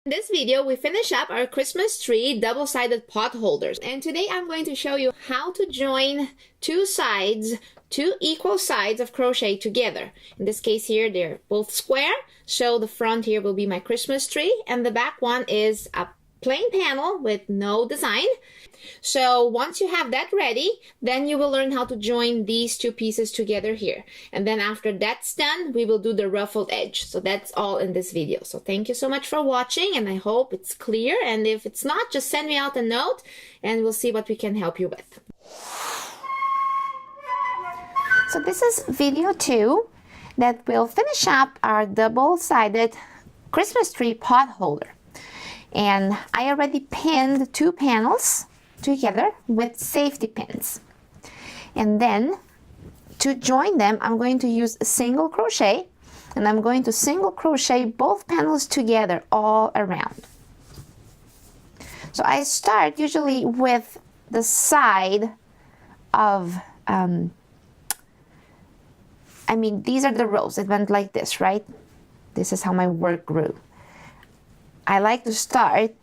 In this video, we finish up our Christmas tree double-sided pot holders. And today I'm going to show you how to join two equal sides of crochet together. In this case here, they're both square. So the front here will be my Christmas tree, and the back one is a plain panel with no design. So once you have that ready, then you will learn how to join these two pieces together here. And then after that's done, we will do the ruffled edge. So that's all in this video. So thank you so much for watching, and I hope it's clear. And if it's not, just send me out a note and we'll see what we can help you with. So this is video 2 that will finish up our double-sided Christmas tree pot holder. And I already pinned 2 panels together with safety pins. And then to join them, I'm going to use a single crochet, and I'm going to single crochet both panels together all around. So I start usually with the side of, these are the rows. It went like this, right? This is how my work grew. I like to start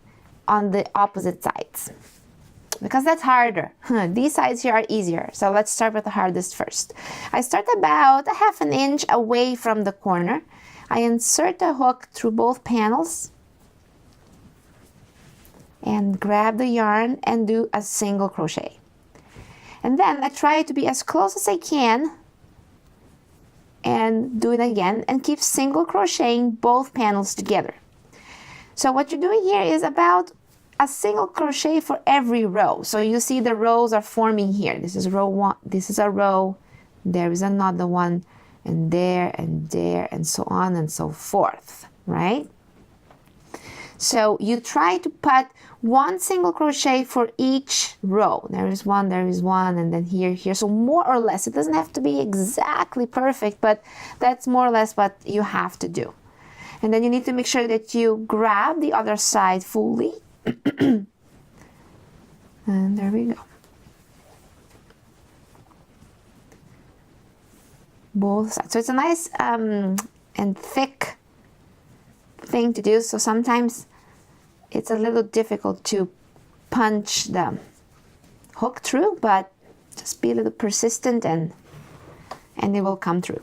on the opposite sides because that's harder. These sides here are easier. So let's start with the hardest first. I start about 1/2 inch away from the corner. I insert the hook through both panels and grab the yarn and do a single crochet. And then I try to be as close as I can and do it again and keep single crocheting both panels together. So what you're doing here is about a single crochet for every row. So you see the rows are forming here. This is row 1, this is a row, there is another one, and there, and so on and so forth, right? So you try to put 1 single crochet for each row. There is one, and then here. So more or less, it doesn't have to be exactly perfect, but that's more or less what you have to do. And then you need to make sure that you grab the other side fully. And there we go. Both sides. So it's a nice and thick thing to do. So sometimes it's a little difficult to punch the hook through, but just be a little persistent and it will come through.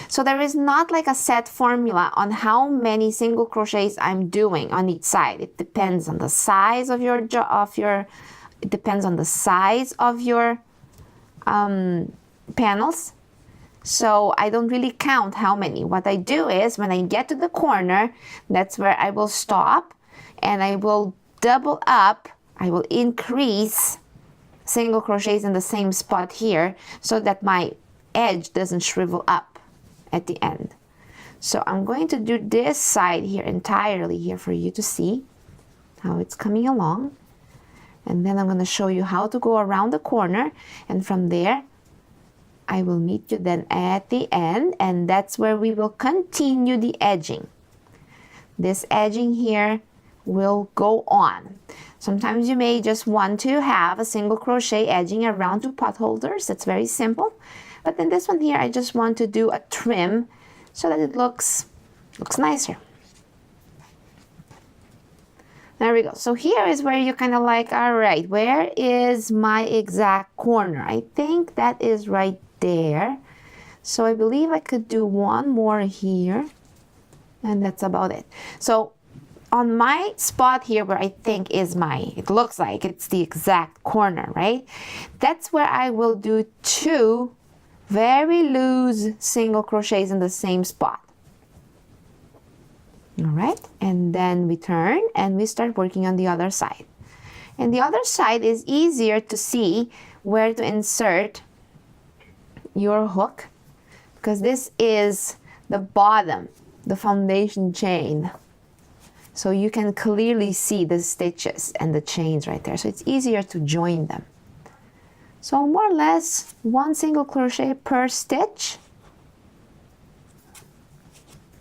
So there is not like a set formula on how many single crochets I'm doing on each side. It depends on the size of your panels. So I don't really count how many. What I do is when I get to the corner, that's where I will stop and I will double up. I will increase single crochets in the same spot here so that my edge doesn't shrivel up at the end. So I'm going to do this side here entirely here for you to see how it's coming along, and then I'm going to show you how to go around the corner, and from there I will meet you then at the end, and that's where we will continue the edging. This edging here will go on. Sometimes you may just want to have a single crochet edging around 2 pot holders. That's very simple. But in this one here, I just want to do a trim so that it looks nicer. There we go. So here is where you're kind of like, all right, where is my exact corner? I think that is right there. So I believe I could do 1 more here, and that's about it. So on my spot here where I think is it looks like it's the exact corner, right? That's where I will do 2 very loose single crochets in the same spot. All right, and then we turn and we start working on the other side. And the other side is easier to see where to insert your hook, because this is the bottom, the foundation chain. So you can clearly see the stitches and the chains right there. So it's easier to join them. So more or less 1 single crochet per stitch.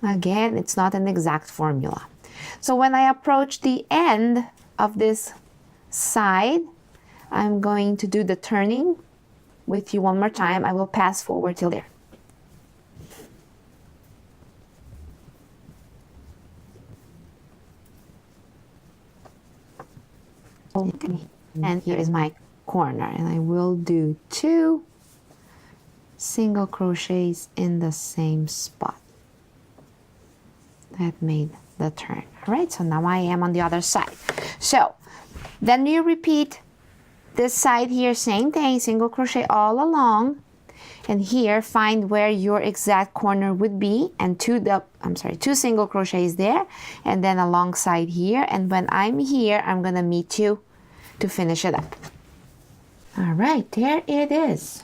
Again, it's not an exact formula. So when I approach the end of this side, I'm going to do the turning with you one more time. I will pass forward till there. and here is my corner, and I will do 2 single crochets in the same spot that made the turn. All right, so now I am on the other side. So then you repeat this side here, same thing, single crochet all along, and here find where your exact corner would be, and 2 single crochets there, and then alongside here, and when I'm here I'm gonna meet you to finish it up. All right, there it is.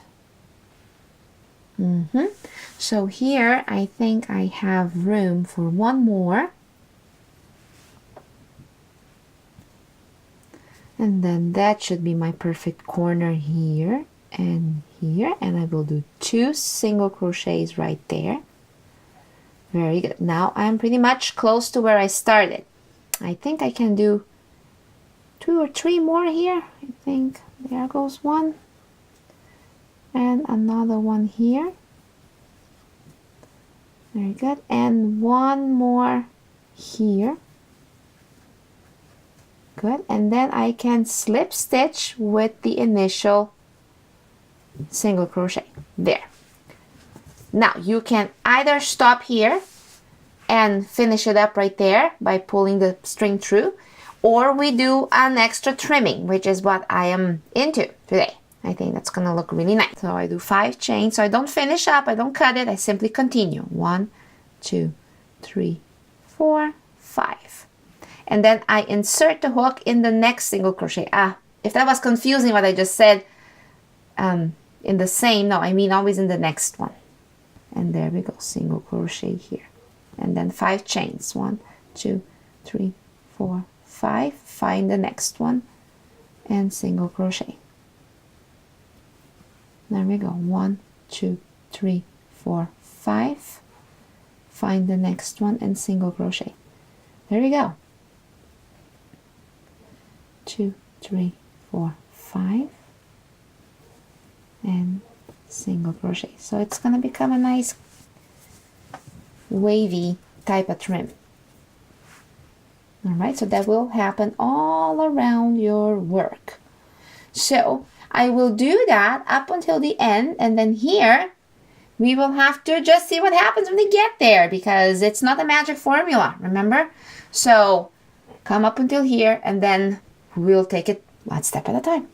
So here I think I have room for one more, and then that should be my perfect corner here and here, and I will do 2 single crochets right there. Very good. Now I'm pretty much close to where I started. I think I can do 2 or 3 more here. I think there goes one, and another one here. Very good. And one more here. Good. And then I can slip stitch with the initial single crochet there. Now you can either stop here and finish it up right there by pulling the string through, or we do an extra trimming, which is what I am into today. I think that's gonna look really nice. So I do 5 chains, so I don't finish up, I don't cut it, I simply continue. 1, 2, 3, 4, 5. And then I insert the hook in the next single crochet. If that was confusing what I just said, in the same, no, I mean always in the next one. And there we go, single crochet here. And then 5 chains. 1, 2, 3, 4, 5. Find the next one and single crochet. There we go. 1, 2, 3, 4, 5. Find the next one and single crochet. There we go. 2, 3, 4, 5. And single crochet. So it's going to become a nice wavy type of trim. All right, so that will happen all around your work. So I will do that up until the end, and then here we will have to just see what happens when we get there, because it's not a magic formula, remember? So come up until here, and then we'll take it one step at a time.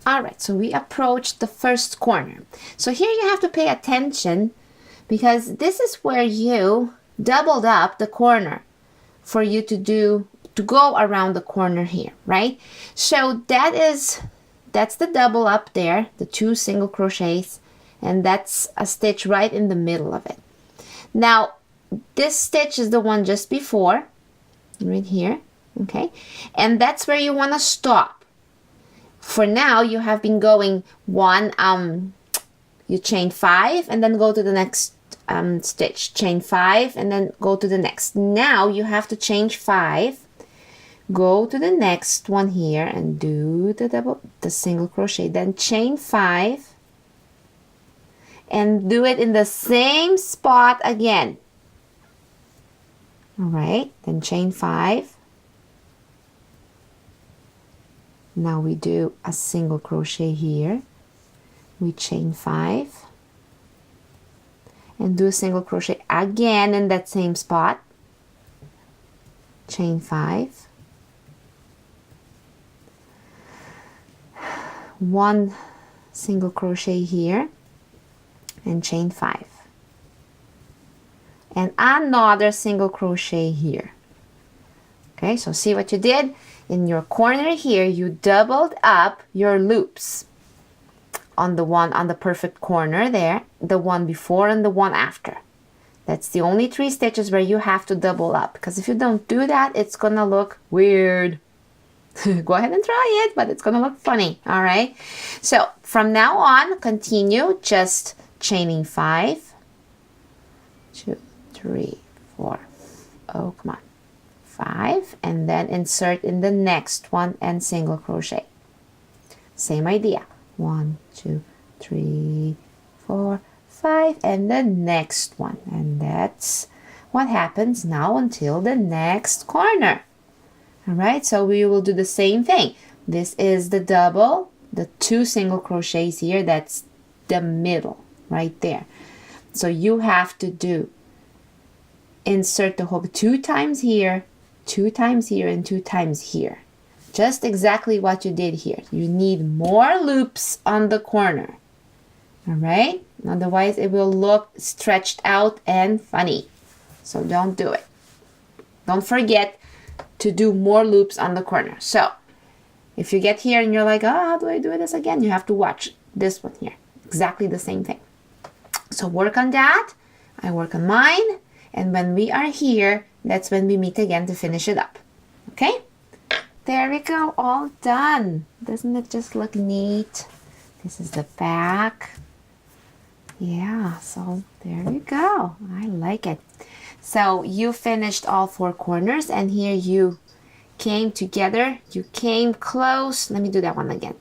All right, so we approached the first corner. So here you have to pay attention, because this is where you doubled up the corner for you to go around the corner here, right? So that's the double up there, the 2 single crochets, and that's a stitch right in the middle of it. Now this stitch is the one just before, right here, okay? And that's where you want to stop. For now you have been going you chain 5 and then go to the next stitch, chain 5 and then go to the next. Now you have to change 5, go to the next one here and do the single crochet, then chain 5 and do it in the same spot again. All right, then chain 5. Now we do a single crochet here, we chain 5 and do a single crochet again in that same spot, chain 5, 1 single crochet here and chain 5, and another single crochet here. Okay, so see what you did? In your corner here, you doubled up your loops on the perfect corner there, the one before and the one after. That's the only 3 stitches where you have to double up, because if you don't do that, it's gonna look weird. Go ahead and try it, but it's gonna look funny. All right, so from now on, continue just chaining 5, 2, 3, 4. Oh, come on. 5, and then insert in the next one and single crochet. Same idea. 1, 2, 3, 4, 5, and the next one. And that's what happens now until the next corner. All right, so we will do the same thing. This is the double, the 2 single crochets here, that's the middle right there. So you have to do, insert the hook 2 times here, 2 times here, and 2 times here. Just exactly what you did here. You need more loops on the corner. All right? Otherwise it will look stretched out and funny. So don't do it. Don't forget to do more loops on the corner. So if you get here and you're like, oh, how do I do this again? You have to watch this one here. Exactly the same thing. So work on that. I work on mine. And when we are here, that's when we meet again to finish it up. Okay? There we go. All done. Doesn't it just look neat? This is the back. Yeah, so there we go. I like it. So you finished all 4 corners, and here you came together. You came close. Let me do that one again.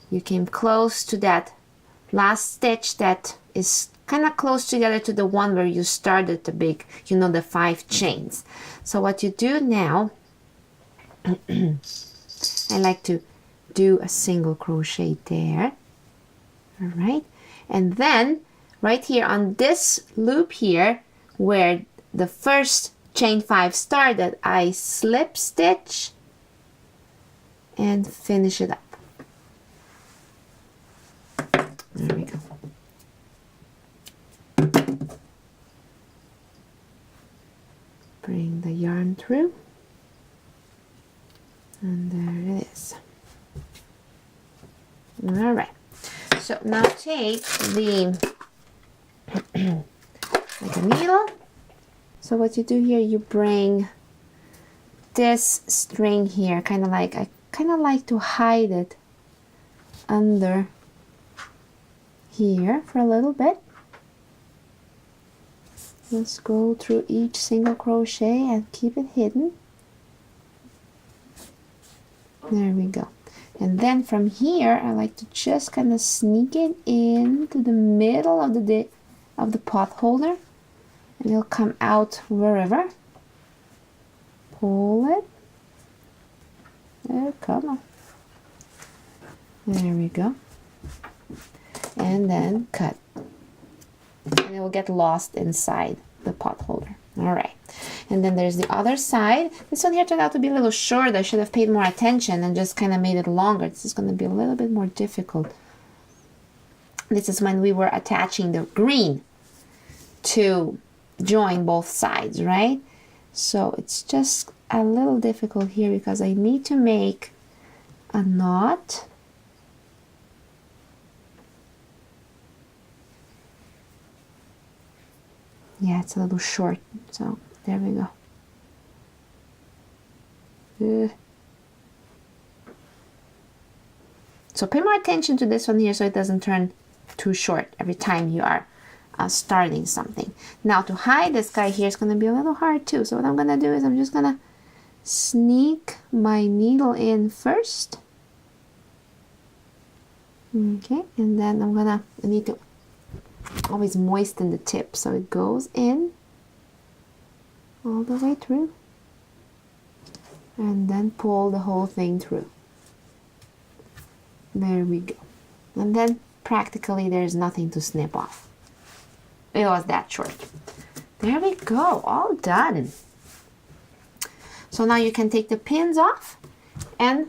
You came close to that last stitch that is kind of close together to the one where you started the big, you know, the 5 chains. So what you do now, I like to do a single crochet there. All right. And then right here on this loop here where the first chain 5 started, I slip stitch and finish it up. There we go. Bring the yarn through, and there it is. All right. So now take the like a needle. So what you do here, you bring this string here, kind of like, I kind of like to hide it under here for a little bit. Just go through each single crochet and keep it hidden. There we go. And then from here, I like to just kind of sneak it into the middle of the pot holder, and it'll come out wherever. Pull it. There, come on. There we go. And then cut. And it will get lost inside the pot holder. All right. And then there's the other side. This one here turned out to be a little short. I should have paid more attention and just kind of made it longer. This is going to be a little bit more difficult. This is when we were attaching the green to join both sides, right? So it's just a little difficult here because I need to make a knot. Yeah, it's a little short, so there we go. So pay more attention to this one here so it doesn't turn too short every time you are starting something. Now to hide this guy here is going to be a little hard too. So what I'm going to do is I'm just going to sneak my needle in first. Okay, and then I need to always moisten the tip so it goes in all the way through, and then pull the whole thing through. There we go. And then practically there's nothing to snip off. It was that short. There we go, all done. So now you can take the pins off, and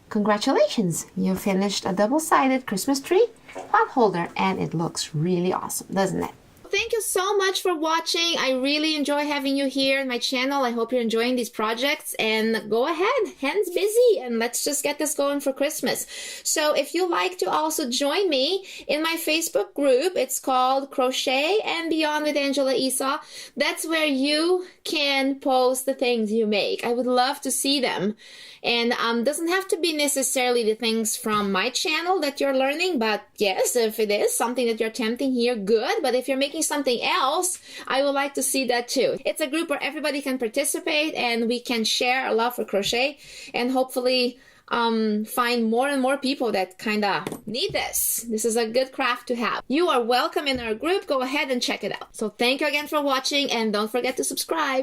congratulations, you finished a double-sided Christmas tree pot holder, and it looks really awesome, doesn't it? Thank you so much for watching. I really enjoy having you here in my channel. I hope you're enjoying these projects, and go ahead, hands busy, and let's just get this going for Christmas. So if you like to also join me in my Facebook group, it's called Crochet and Beyond with Angela Esau. That's where you can post the things you make. I would love to see them. And doesn't have to be necessarily the things from my channel that you're learning, but yes, if it is something that you're attempting here, good. But if you're making something else, I would like to see that too. It's a group where everybody can participate and we can share a love for crochet and hopefully find more and more people that kind of need this. This is a good craft to have. You are welcome in our group. Go ahead and check it out. So thank you again for watching, and don't forget to subscribe.